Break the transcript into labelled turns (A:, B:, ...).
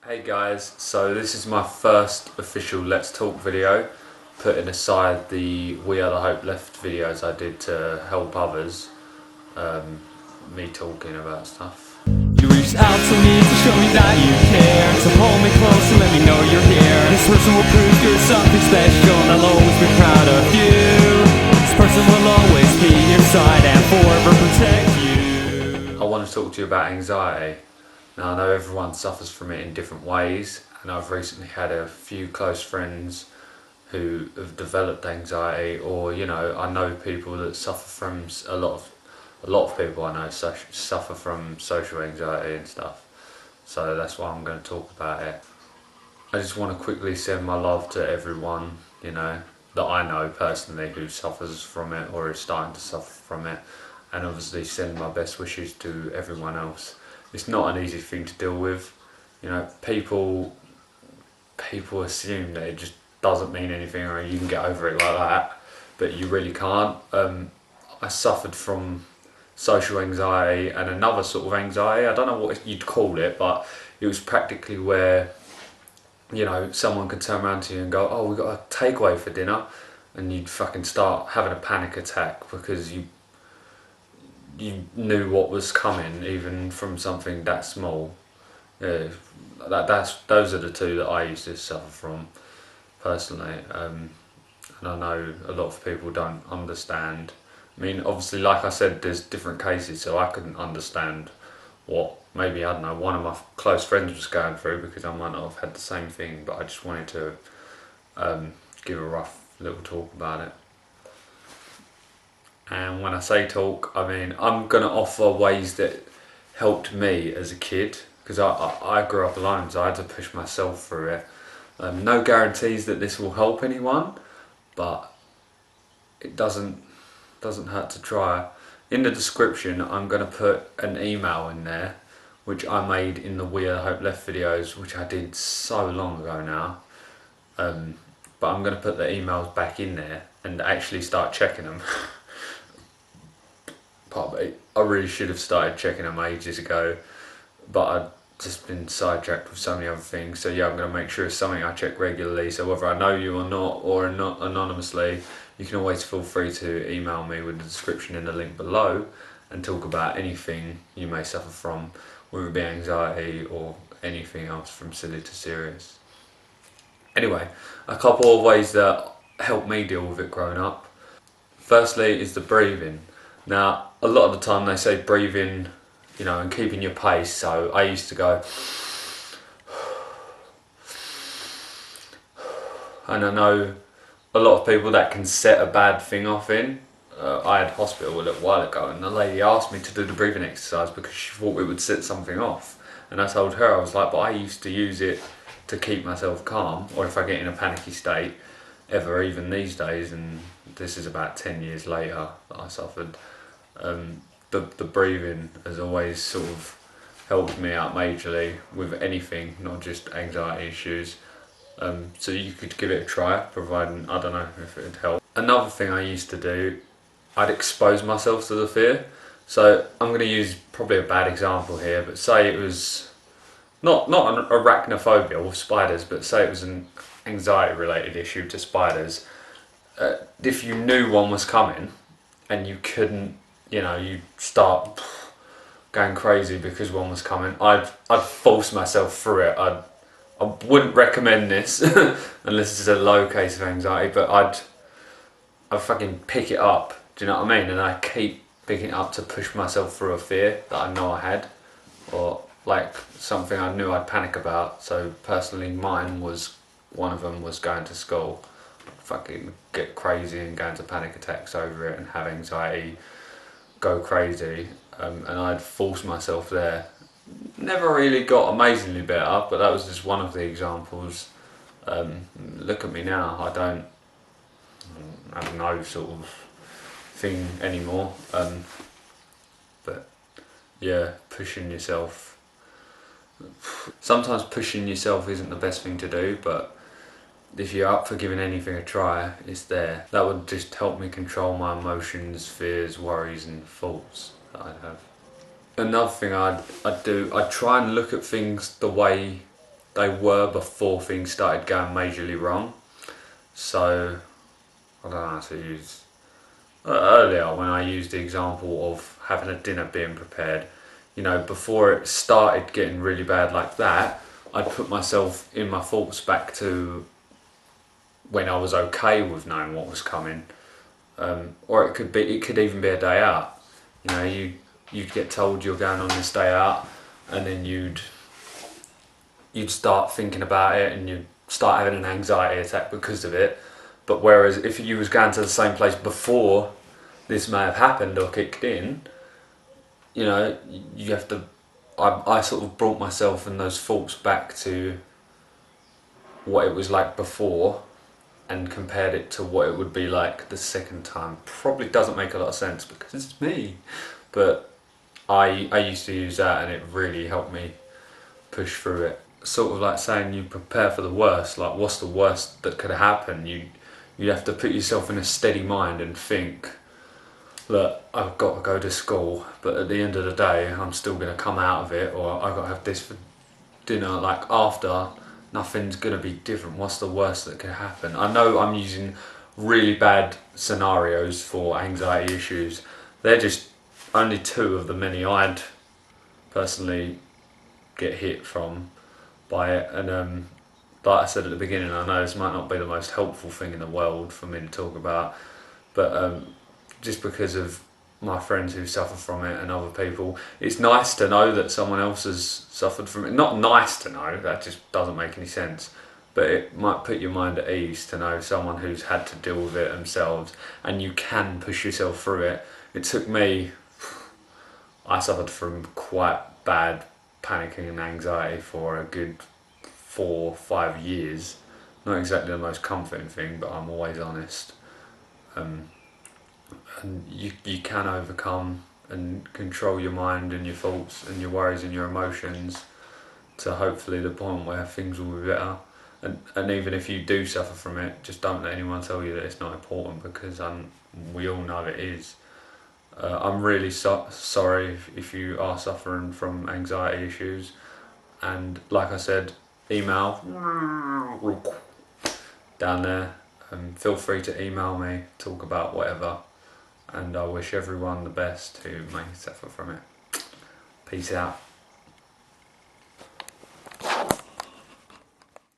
A: Hey guys, so this is my first official Let's Talk video, putting aside the We Are The Hope Left videos I did to help others, me talking about stuff.
B: You reached out to me to show me that you care, so hold me close and let me know you're here. This person will prove you're something special, and I'll always be proud of you. This person will always be your side and forever protect you.
A: I want to talk to you about anxiety. Now I know everyone suffers from it in different ways, and I've recently had a few close friends who have developed anxiety, or I know people that suffer from a lot of people I know suffer from social anxiety and stuff. So that's why I'm going to talk about it. I just want to quickly send my love to everyone, that I know personally who suffers from it or is starting to suffer from it, and obviously send my best wishes to everyone else. It's not an easy thing to deal with. People assume that it just doesn't mean anything or you can get over it like that, but you really can't. I suffered from social anxiety and another sort of anxiety. I don't know what you'd call it, but it was practically where someone could turn around to you and go, "Oh, we got a takeaway for dinner," and you'd fucking start having a panic attack because you knew what was coming, even from something that small. Yeah, those are the two that I used to suffer from personally, and I know a lot of people don't understand. I mean, obviously, like I said, there's different cases, so I couldn't understand what maybe, I don't know, one of my close friends was going through, because I might not have had the same thing, but I just wanted to give a rough little talk about it. And when I say talk, I mean I'm going to offer ways that helped me as a kid, because I grew up alone, so I had to push myself through it. No guarantees that this will help anyone, but it doesn't hurt to try. In the description I'm going to put an email in there which I made in the Wearethehopeleft videos, which I did so long ago now, but I'm going to put the emails back in there and actually start checking them. I really should have started checking them ages ago, but I've just been sidetracked with so many other things. So yeah, I'm going to make sure it's something I check regularly, so whether I know you or not, or not anonymously, you can always feel free to email me with the description in the link below and talk about anything you may suffer from, whether it be anxiety or anything else from silly to serious. Anyway, a couple of ways that helped me deal with it growing up. Firstly is the breathing. Now, a lot of the time they say breathing, and keeping your pace, so I used to go, and I know a lot of people that can set a bad thing off in. I had hospital a little while ago, and the lady asked me to do the breathing exercise because she thought it would set something off, and I told her, I was like, but I used to use it to keep myself calm, or if I get in a panicky state, even these days, and this is about 10 years later that I suffered. The breathing has always sort of helped me out majorly with anything, not just anxiety issues. So you could give it a try, providing, I don't know if it would help. Another thing I used to do, I'd expose myself to the fear. So I'm going to use probably a bad example here, but say it was not an arachnophobia with spiders, but say it was an anxiety related issue to spiders. If you knew one was coming and you couldn't, you start going crazy because one was coming, I'd force myself through it. I wouldn't recommend this unless it's a low case of anxiety, but I'd fucking pick it up, do you know what I mean? And I keep picking it up to push myself through a fear that I know I had, or like something I knew I'd panic about. So personally mine was, one of them was going to school. Fucking get crazy and go into panic attacks over it and have anxiety, go crazy, and I'd force myself there. Never really got amazingly better, but that was just one of the examples. Look at me now, I don't have no sort of thing anymore, but yeah, pushing yourself. Sometimes pushing yourself isn't the best thing to do, but if you're up for giving anything a try, it's there. That would just help me control my emotions, fears, worries and thoughts that I'd have. Another thing I'd do, I'd try and look at things the way they were before things started going majorly wrong. So I don't know how to use. Earlier, when I used the example of having a dinner being prepared, you know, before it started getting really bad like that, I'd put myself in my thoughts back to when I was okay with knowing what was coming, or it could even be a day out. You know, you'd get told you're going on this day out, and then you'd start thinking about it, and you'd start having an anxiety attack because of it. But whereas if you was going to the same place before this may have happened or kicked in, you know, you have to. I sort of brought myself and those thoughts back to what it was like before, and compared it to what it would be like the second time. Probably doesn't make a lot of sense because it's me, but I used to use that and it really helped me push through it. Sort of like saying you prepare for the worst. Like, what's the worst that could happen? You have to put yourself in a steady mind and think, look, I've got to go to school, but at the end of the day, I'm still going to come out of it, or I've got to have this for dinner. Like, after, nothing's going to be different. What's the worst that could happen? I know I'm using really bad scenarios for anxiety issues. They're just only two of the many I'd personally get hit from by it. And like I said at the beginning, I know this might not be the most helpful thing in the world for me to talk about, but just because of my friends who suffer from it and other people, it's nice to know that someone else has suffered from it. Not nice to know, that just doesn't make any sense, but it might put your mind at ease to know someone who's had to deal with it themselves, and you can push yourself through it. It took me, I suffered from quite bad panicking and anxiety for a good 4 or 5 years. Not exactly the most comforting thing, but I'm always honest. And you can overcome and control your mind and your thoughts and your worries and your emotions to hopefully the point where things will be better. And even if you do suffer from it, just don't let anyone tell you that it's not important, because we all know it is. I'm really sorry if you are suffering from anxiety issues, and like I said, email down there, and feel free to email me, talk about whatever, and I wish everyone the best who may suffer from it. Peace out.